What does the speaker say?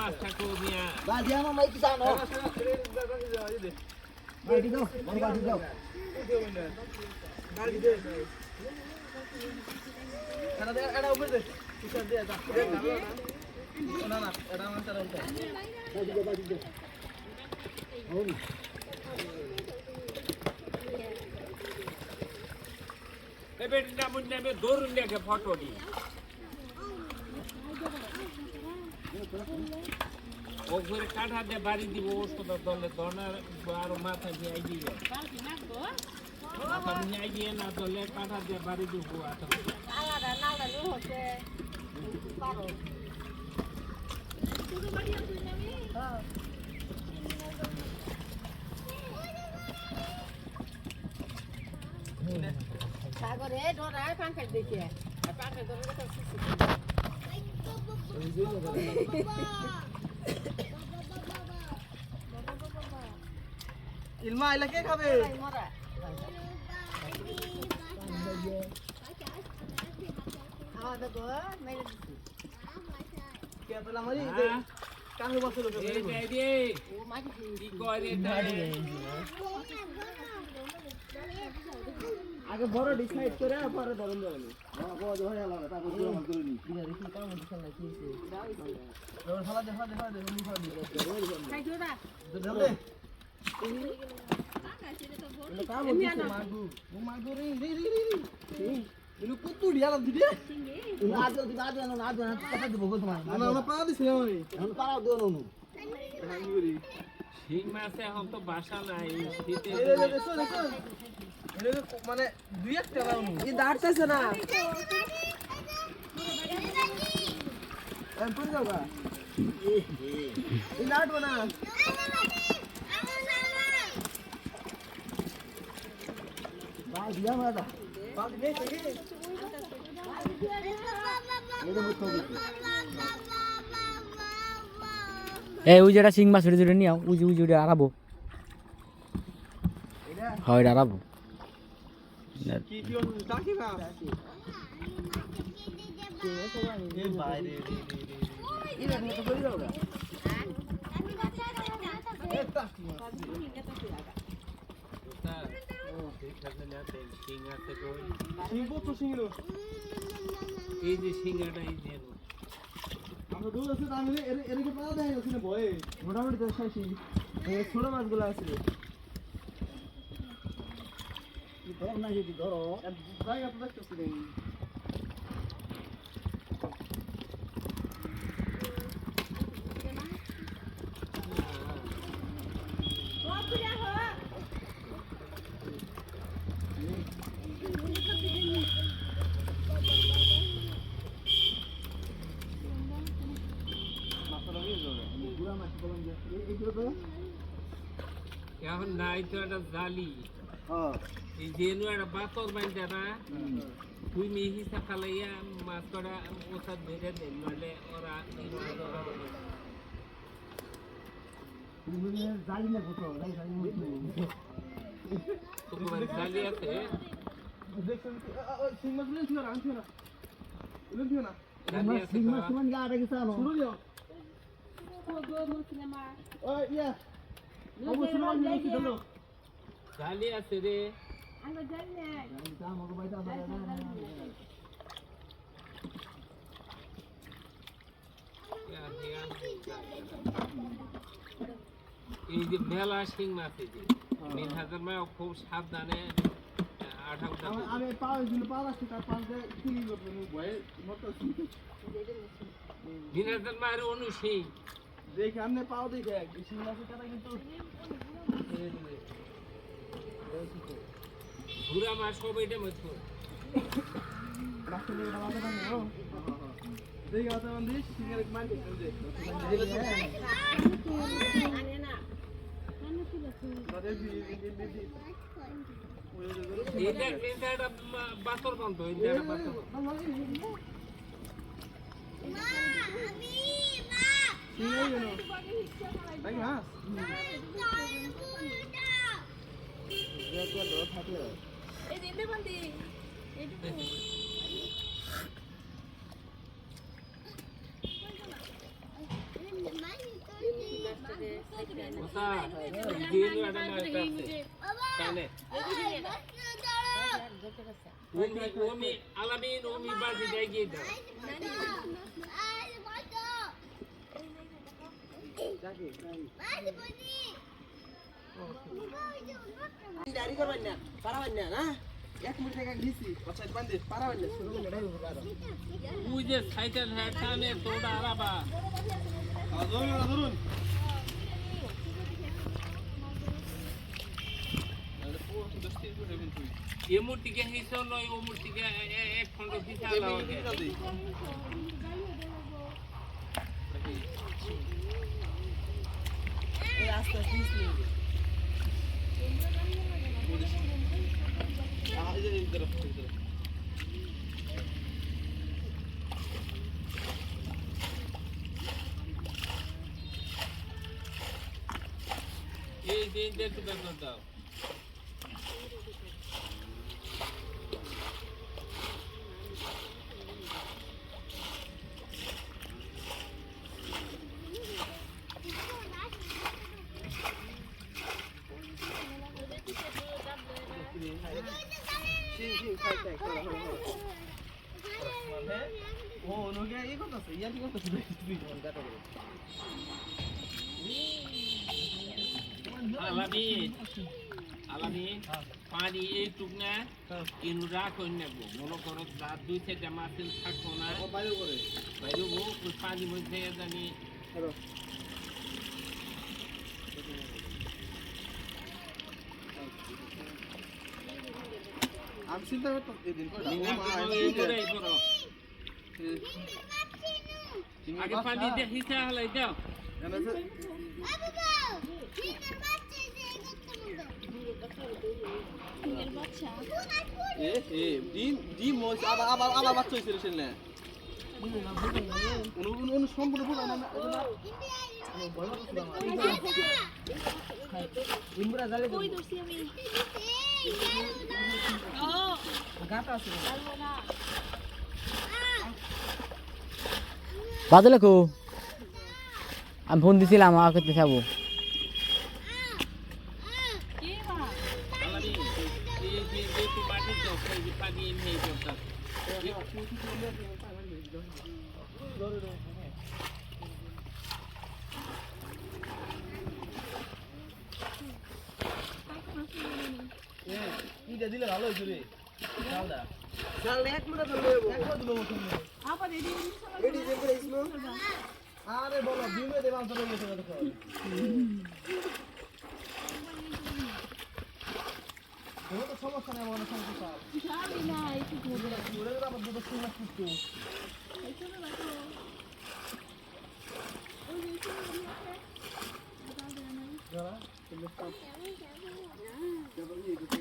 মাছ থাকো মিয়া বাজি আমার মাই কি জানো বাজি দাও বাজি দাও বাজি দে এটা উপরে দে কিসব দে যা না না এটা আমার তার উল্টা বাজি দে হল এ বেটা মুন্নে মে দৌড়ুন দেখে ফটো দি ও ঘরে কাঠা দিয়ে বাড়ি দিব ওষুধ দলে দনার আর মাথা দিয়ে আই দিবে মাথা নিয়ে আই দিয়ে না দলে কাঠা দিয়ে বাড়ি দিব আলাদা নালা লো হচ্ছে পারো শুধু বাড়ি আছে নামি হ্যাঁ সাগরে ডরায় পাঙ্খা দেখে আর পাঙ্খা ধরে তো সুসু ইলমা আইলা কে খাবে দেখো মেরে কে পেলা মারি কাহে বসে লোক এই দে ও মাটি কি করে আগে বড় ডিসাইড করে পরে ধরন যাবে হ্যাঁ বড় হয়ে গেল তারপর তুই আমার করে নি বিহারি কি কাম দিছাল না কিছে রোড ফালা দেখা উনি ফালা দি খাই দিওরা দে কাম দিছে মাগু রে ইনু কুতু ডিয়া না দিদি আজ না কথা দিব গো তোমার না পা দিছ না আমি এখন পারা দিও ননু হাঙ্গি করি ঠিক মাসে এখন তো বাসা নাই শীতে দেখো এটা মানে দুই একটা লাউনু এই দাঁড়তেছে না এম পুরো যাবা এই দাঁড়বো না ভাই দিয়া মাদা বাদ দে থেকে এটা হতো এই ওই যেটা সিং মাছ ধরে নিয়ে আও উজি উজি আরাবো হয় আরাবো কি টাকি না এ বাইরে এটা তো বলি দাও না এ টাকি এই যে সিঙ্গাটা এই যে আমরা দূর আছে আমি এরকে পাওয়া দেয় ওখানে ভয়ে মোটামুটি তো শেষই এই ছোট মাছগুলো আছে কি ধর না যদি ধরো জায়গা তো দেখতেছি নেই এখন নাই তো একটা জালি হ্যাঁ এই যেন একটা বাতর বাইন্দা না তুই মিহি সাকালাইয়া মাছ করা ওসাদ ধরে দেন নইলে ওরা জালি না কত তোমার জালি আছে দেখছেন সিং মাছ ছিল না আনছো না লুকিও না জালি আছে সিং মাছ কোন গা রেখে সানো শুরু দিও ওই ইয়া অবশ্যই নিয়ে কি দলো জালি আছে রে আমরা জানি না যা মগ বাইটা ধরে এই যে মেলা শিং মাছ এই যে নীল হাজার মায় খুব সাবধানে আঠাও আমি পাওয়া দিল পাওয়া আছে তার পাঁচ দে কিলি করব ভয়ে মতো নীল হাজার মায়ের অনুশীল দেখি আমনে পাওয়া দেখে সিং মাছের কথা কিন্তু ঘুরা মাছ সব এটা মতো রাস্তায় এটা বাজে না দেখি আছে বন্ধু সিঙ্গার মার দিতে দে আনে না কেন ছিল তুই বাদে এটা একটা বাতর বন্ধ এটা একটা বাতর সিঙ্গার গেল তাই হ্যাঁ এই দিন বন্দি এইটুকু ওসা জিন ওটা মারতে কানে ওমি আলামিন ওমি বাজি যাই গিয়ে দাও ডারি করবেন না পারাবেন না না এক মিনিট থেকে দিছি পছাই বান্ধে পারাবেন না শুরু করে ডারি করবেন ওই যে সাইকেল টানে তোড়া আলাবা ধরুন ये मूर्ति के हिस्सा लो वो मूर्ति के एक खंड हिस्सा लो এই আস্তে দিছি এই যে तरफ ये दिन देख कर दो ও নগে এই কথা আছে ইয়াতি কথা আছে গাটা করে আলামি পানি এই টুকনা কিনু রাখো নেবো মনে করো রাত 2-3 মাস থাকো না বাইরে করে বাইরে ওই পানি মধ্যে জানি আমি চিন্তা করতাম এদিন আগে পানি দিয়ে হিসা হলাই দাও ডিম আবার বাচ্চা হয়েছে রে সেলে সম্পূর্ণ ভুল না ইমরা জালে কই দছি আমি গাটা আছে বাদলে কো আমি ফোন দিছিলাম আমাকে দেখাবো আলামি এই তো মাটি তো এই পানি নেই করতা ইটা দিলে ভালো হইছে রে চালদা চাল এক মিনিট ধরে দেব এক মিনিট দেব আপা রেডি রেডি যে করে ইসলো আরে বলো দিনে দেবান তো রইছে দেখো ও তো সমস্যা নাই আমার সঙ্গে স্যার জানি না এই কি হবে ওরে আবার দুটো সমস্যা কিছু এইখানে রাখো ওই যে যারা তুমি স্টাফ যাবো এই দিকে